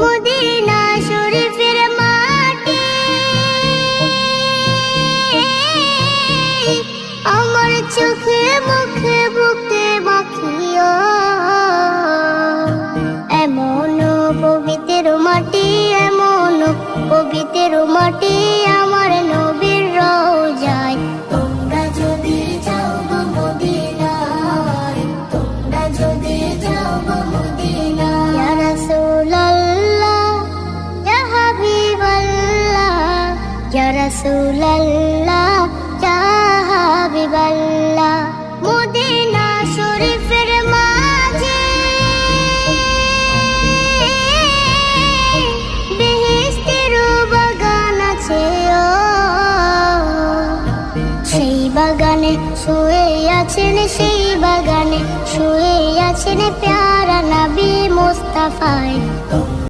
Medina শরীফের মাটি আমার চোখে মুখে বুকে মাখিও। এমন পবিত্র মাটি, এমন পবিত্র মাটি আমার নবীর রওজায়। তোমরা যদি যাও গো মদিনায়, তোমরা যদি যাও গো মদিনায়। ইয়া রাসূলুল্লাহ, ইয়া হাবিবাল্লাহ, ইয়া রাসূলুল্লাহ, ইয়া হাবিবাল্লাহ। মদিনা শরীফের মাঝে বেহেশতের বাগান আছে ও। সেই বাগানে শুয়ে আছেন, সেই বাগানে শুয়ে আছেন প্যারা নবী মুস্তাফায়।